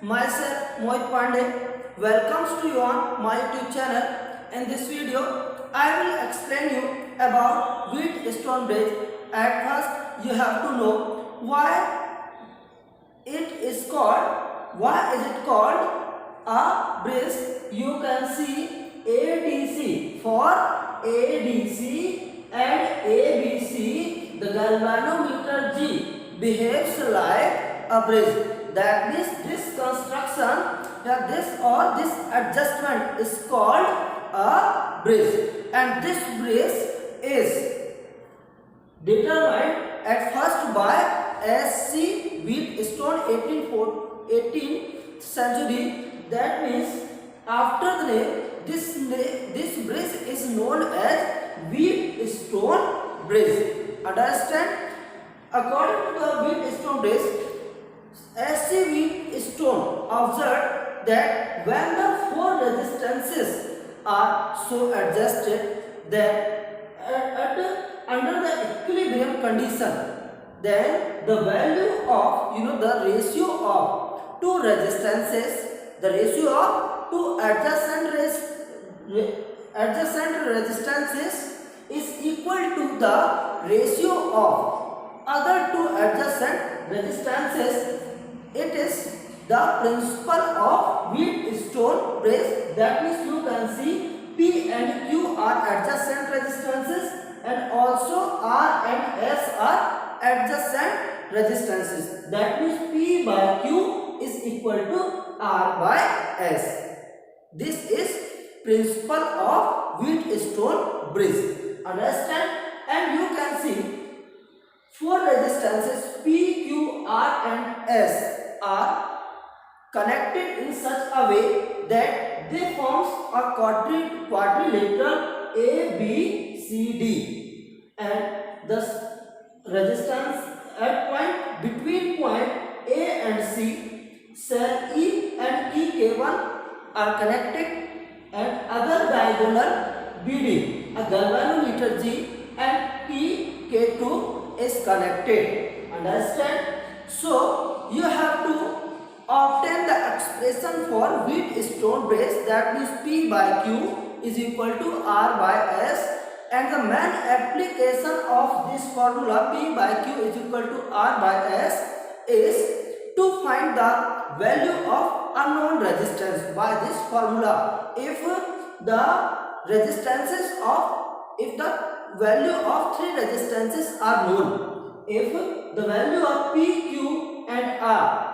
Myself Mohit Pandey welcomes to you on my YouTube channel. In this video, I will explain you about Wheatstone bridge. At first, you have to know why it is called. Why is it called a bridge? You can see ADC for ADC and ABC. The galvanometer G behaves like a bridge. That means this construction, this adjustment is called a bridge, and this bridge is determined at first by S.C. Wheatstone 18th century. That means after the name, this bridge is known as Wheatstone Bridge. Understand? According to the Wheatstone Bridge, S.C. Wheatstone observed that when the four resistances are so adjusted that under the equilibrium condition, then the value of the ratio of two resistances, the ratio of two adjacent resistances is equal to the ratio of other two adjacent resistances. It is the principle of Wheatstone bridge. That means you can see P and Q are adjacent resistances, and also R and S are adjacent resistances. That means P by Q is equal to R by S. This is principle of Wheatstone bridge. Understand? And you can see four resistances P, Q, R and S are connected in such a way that they forms a quadrilateral A, B, C, D, and the resistance at point between point A and C, cell E and EK1 are connected, and other diagonal BD, a galvanometer G and EK2 is connected. Understand? So you have to obtain the expression for Wheatstone bridge. That means P by Q is equal to R by S, and the main application of this formula P by Q is equal to R by S is to find the value of unknown resistance by this formula. If the value of three resistances are known, if the value of P, Q and R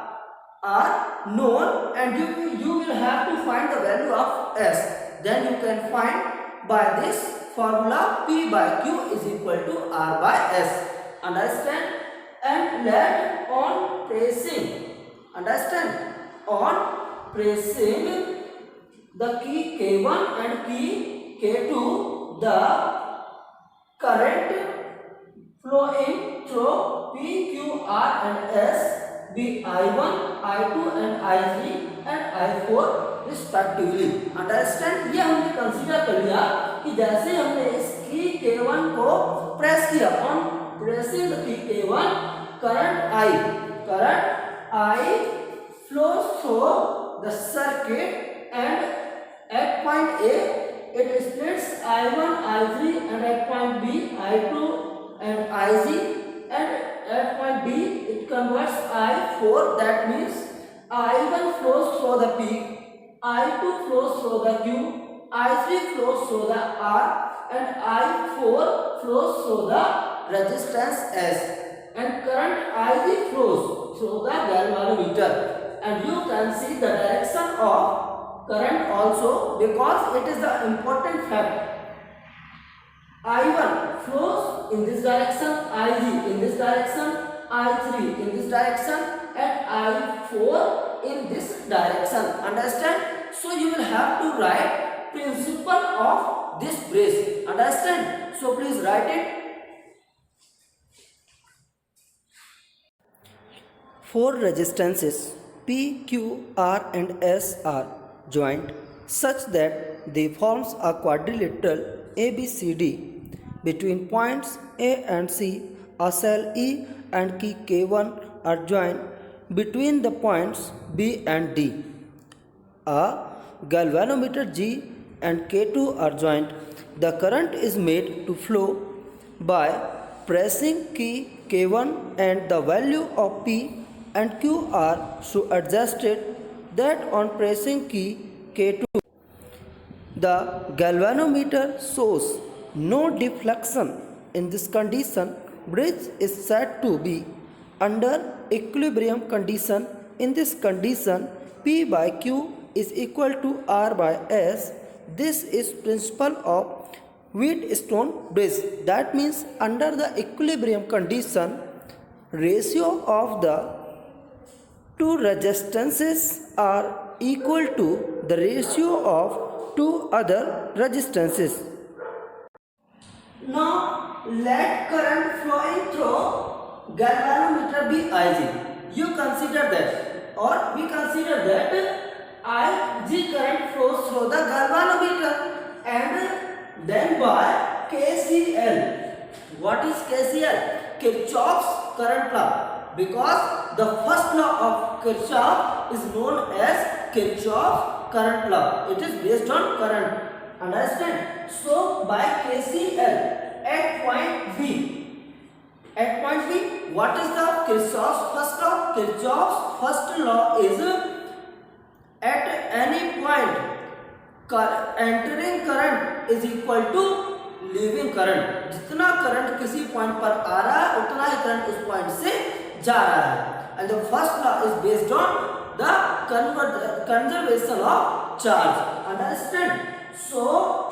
are known, and you will have to find the value of S, then you can find by this formula P by Q is equal to R by S. Understand? And let on pressing, understand, on pressing the key K1 and key K2, the current flowing through P, Q, R and S be I1, I2 and I3 and I4 respectively. Understand? ये हमने consider कर लिया कि जैसे हमने इस की K1 को प्रेस किया, on pressing the key K1, current I flows through the circuit, and at point A it splits I1, I3, and at point B I2 and IZ, and at point B it converts I4. That means I1 flows through the P, I2 flows through the Q, I3 flows through the R, and I4 flows through the resistance S, and current IZ flows through the galvanometer. And you can see the direction of current also, because it is the important fact. I1 flows in this direction, IZ in this direction, I3 in this direction, and I4 in this direction. Understand? So you will have to write principle of this bridge. Understand? So please write it. Four resistances P, Q, R and S are joined such that they forms a quadrilateral ABCD. Between points A and C, a cell E and key K1 are joined between the points B and D. A galvanometer G and K2 are joined. The current is made to flow by pressing key K1 and the value of P and Q are so adjusted that on pressing key K2 the galvanometer shows no deflection. In this condition, bridge is said to be under equilibrium condition. In this condition, P by Q is equal to R by S. This is principle of Wheatstone bridge. That means under the equilibrium condition, ratio of the two resistances are equal to the ratio of two other resistances. Now let current flowing through galvanometer be Ig. You consider that, or we consider that Ig current flows through the galvanometer, and then by KCL. What is KCL? Kirchhoff's current law, because the first law of Kirchhoff is known as Kirchhoff's current law. It is based on current. Understand? So by KCL at point B. At point B, what is the Kirchhoff's first law? Kirchhoff's first law is at any point entering current is equal to leaving current. जितना current किसी point पर आ रहा है उतना ही current उस point से जा रहा है. And the first law is based on the conservation of charge. Understand? So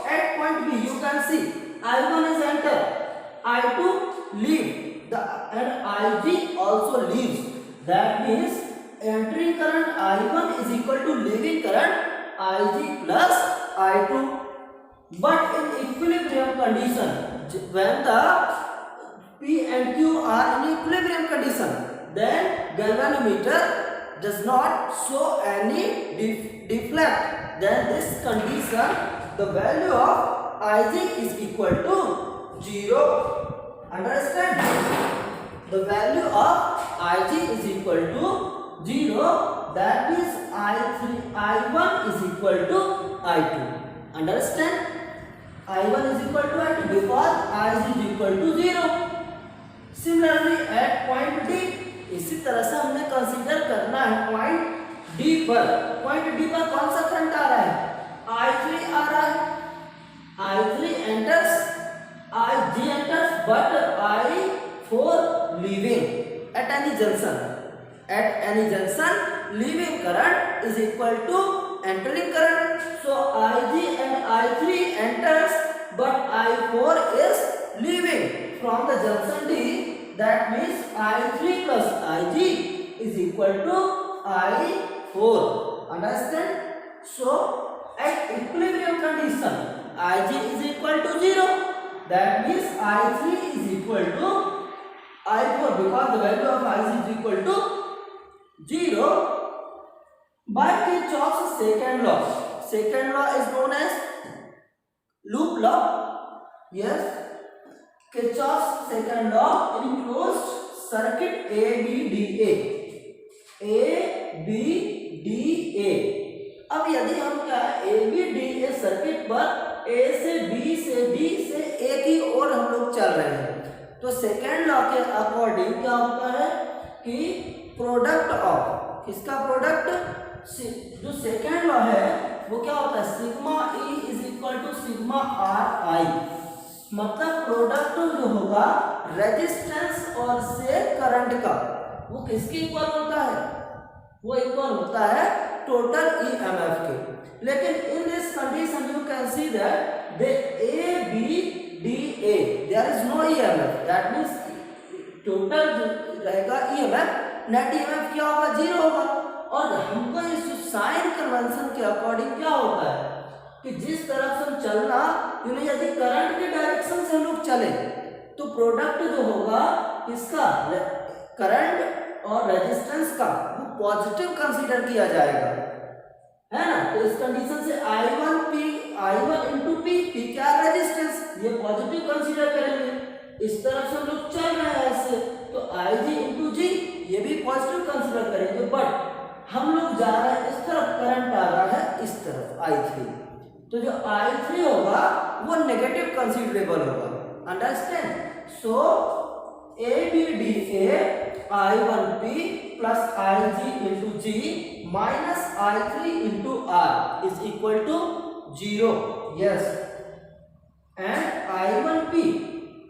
at point B you can see I1 is enter, I2 leave, and Ig also leaves. That means entering current I1 is equal to leaving current Ig plus I2. But in equilibrium condition, when the P and Q are in equilibrium condition, then galvanometer does not show any deflect. Then this condition, the value of Ig is equal to 0. Understand? The value of Ig is equal to 0. That means I1 is equal to I2. Understand? I1 is equal to I2 because I is equal to 0. Similarly at point D, इसी तरह से हमने consider करना है point D पर. Point D पर कौन सा करंट आ रहा है? I3 आ रहा है. I3 enters, Ig enters, but I4 leaving at any junction. At any junction, leaving current is equal to entering current. So Ig and I3 enters, but I4 is leaving from the junction D. That means I3 plus Ig is equal to I4. Understand? So at equilibrium condition, Ig is equal to 0. That means I3 is equal to I4 because the value of Ig is equal to 0. By Kirchhoff's second law. Second law is known as loop law. Yes. Kirchhoff's second law in closed circuit ABDA. ABDA. अब यदि हम क्या ABDA circuit पर A से B से D से A की ओर हम लोग चल रहे हैं, तो सेकेंड लॉ के अकॉर्डिंग क्या होता है कि प्रोडक्ट ऑफ किसका प्रोडक्ट, जो सेकेंड लॉ है वो क्या होता है, sigma E is equal to sigma R I. मतलब प्रोडक्ट जो होगा रेजिस्टेंस और से करंट का वो किसके इक्वल होता है, वो इक्वल होता है टोटल ईएमएफ के. लेकिन in this condition you can see that the ABDA there is no EMF. That means total रहेगा ईएमएफ, नेट ईएमएफ क्या होगा, 0 होगा. और हमको इस साइन कन्वेंशन के अकॉर्डिंग क्या होता है कि जिस तरफ से चलना, यदि करंट के डायरेक्शन से हम लोग चले तो प्रोडक्ट जो होगा इसका करंट और रेजिस्टेंस का वो पॉजिटिव कंसीडर किया जाएगा, है ना. तो इस कंडीशन से I1 इंटू पी क्या रेजिस्टेंस, ये पॉजिटिव कंसीडर करेंगे. इस तरफ से हम लोग चल रहे हैं ऐसे, तो Ig इंटू जी ये भी पॉजिटिव कंसीडर करेंगे, बट हम लोग जा रहे हैं इस तरफ, करंट आ रहा है इस तरफ I3, तो जो I3 होगा वो नेगेटिव कंसीडरेबल होगा, understand. So ABDA I1P plus IG into G minus I3 into R is equal to 0, yes, and I1P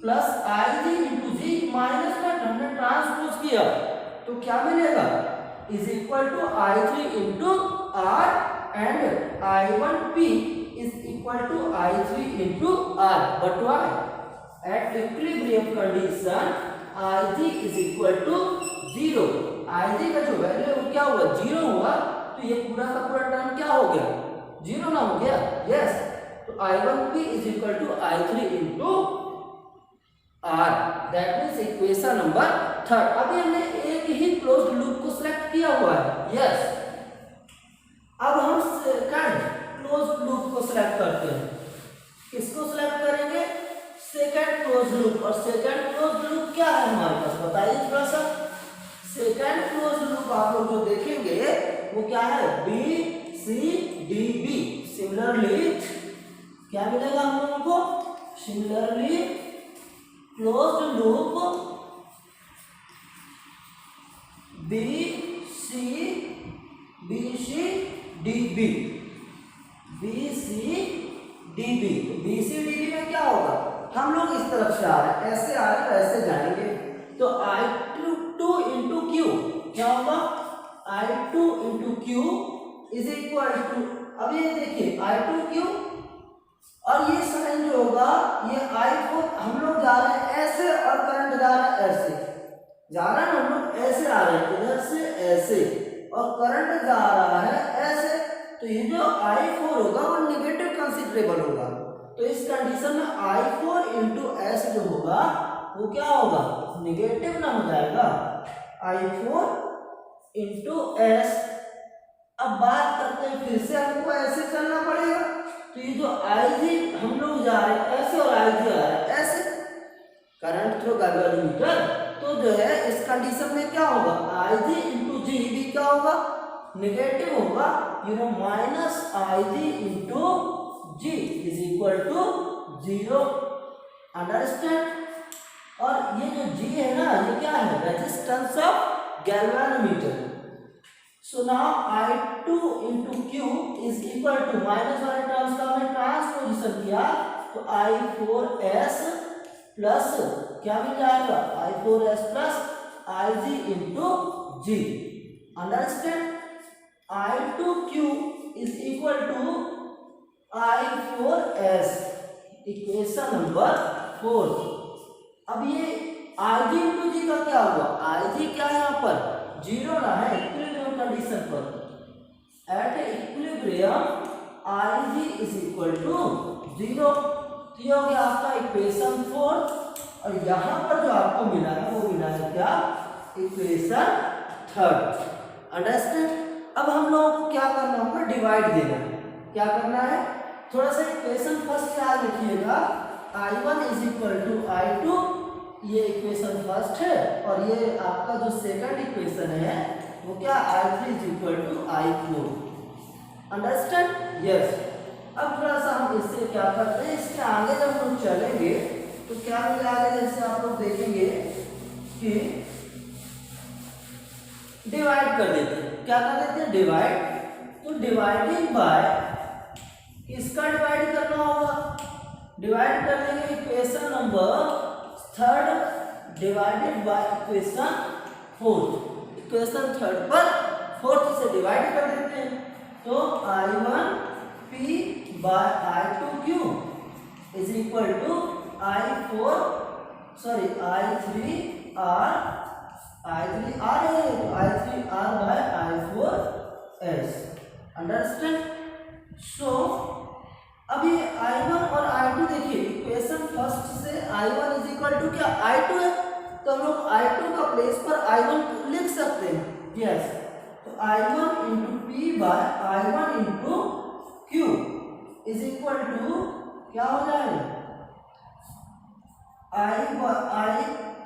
plus IG into G minus में हमने ट्रांसपोज किया तो क्या मिलेगा, is equal to I3 into R and I1P is equal to I3 into R, but why? At equilibrium condition IG is equal to 0, IG का जो value है वो क्या हुआ, 0 हुआ, तो ये पूरा का पूरा टर्म क्या हो गया, 0 ना हो गया, यस। तो I1P is equal to I3 into R, that means equation number 3। अभी हमने एक ही क्लोज्ड लूप को सिलेक्ट किया हुआ है, यस। अब हम सेकंड क्लोज्ड लूप को सिलेक्ट करते हैं, किसको सिलेक्ट करेंगे, सेकंड क्लोज्ड लूप। और सेकंड क्लोज्ड लूप क्या है हमारे पास, बताइए थोड़ा सा। सेकंड क्लोज्ड लूप आप लोग जो देखेंगे वो क्या है, BCDB। सिमिलरली क्या मिलेगा हम लोगों को, similarly closed loop BCDB। BCDB में क्या होगा, हम लोग इस तरफ से आ रहे हैं, ऐसे आ रहे हैं, ऐसे जाएंगे, तो I2 इंटू क्यू क्या होगा, I2 into Q is equal to, अब ये देखिए I2Q और ये साइन जो होगा ये I4, हम लोग जा रहे हैं ऐसे और करंट जा रहा है ऐसे, जा रहा है ना, हम लोग ऐसे आ रहे हैं इधर से ऐसे और करंट जा रहा है ऐसे, तो ये जो I4 होगा वो निगेटिव कंसीडरेबल होगा। तो इस कंडीशन में I4 इंटू एस जो होगा वो क्या होगा, निगेटिव ना हो जाएगा, I4 इंटू एस। अब बात करते हैं, फिर से हमको ऐसे चलना पड़ेगा, तो ये जो IG हम लोग जा रहे हैं ऐसे और IG आ रहा है ऐसे, करंट थ्रू गैल्वेनोमीटर, तो जो है इस कंडीशन में क्या होगा, IG इंटू जी भी क्या होगा, निगेटिव होगा, minus IG into G is equal to 0, understand. और ये जो G है ना, ये क्या है, resistance of galvanometer. So now I2 into Q is equal to, minus वाले टर्म्स का हमने ट्रांसपोजिशन किया तो I4S प्लस क्या मिल जाएगा, I4S plus IG into G, understand. I2Q is equal to I4S, equation number 4। अब ये IG इंटू जी का क्या हुआ, IG क्या है यहाँ पर, 0 ना है, इक्विलिब्रियम कंडीशन पर at equilibrium IG is equal to 0। तो ये हो गया आपका इक्वेशन 4, और यहाँ पर जो आपको मिला है वो मिला है क्या, इक्वेशन 3, अंडरस्टैंड। अब हम लोगों को क्या करना होगा, डिवाइड देना है। क्या करना है, थोड़ा सा इक्वेशन फर्स्ट याद रखिएगा, I1 is equal to I2, ये इक्वेशन फर्स्ट है, और ये आपका जो सेकंड इक्वेशन है वो क्या, I3 is equal to I4, understand, yes. अब थोड़ा सा हम इससे क्या करते हैं, इसके आगे जब हम चलेंगे तो क्या मिल जाएगा, जैसे आप लोग देखेंगे कि डिवाइड कर देते हैं, क्या कर देते हैं, डिवाइड। तो डिवाइडिंग बाय, किसका डिवाइड करना होगा, डिवाइड कर देंगे equation number 3 divided by equation 4, equation 3 पर 4 से डिवाइड कर देते हैं, तो I1P by I2Q is equal to I3R by I4S, understand. So अभी I1 और I2 देखिए, इक्वेशन फर्स्ट से I1 इज इक्वल टू क्या, I2 है, तो हम लोग I2 का प्लेस पर I1 लिख सकते हैं, यस। तो I1 into P by I1 into Q is equal to क्या हो जाएगा,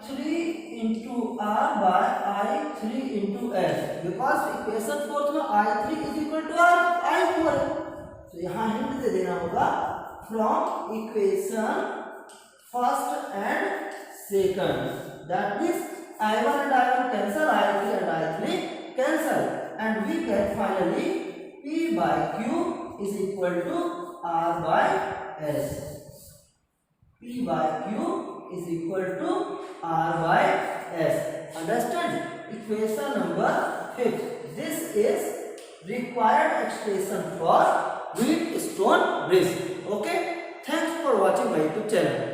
3 into R by I3 into S, because equation fourth में I3 is equal to R I4 है, तो यहाँ हिंट दे देना होगा from equation first and second, that means I1 and I1 cancel, I3 and I3 cancel, and we get finally P by Q is equal to R by S. P by Q is equal to R by S. Understand? Equation number 5. This is required expression for Wheatstone bridge. Okay? Thanks for watching my YouTube channel.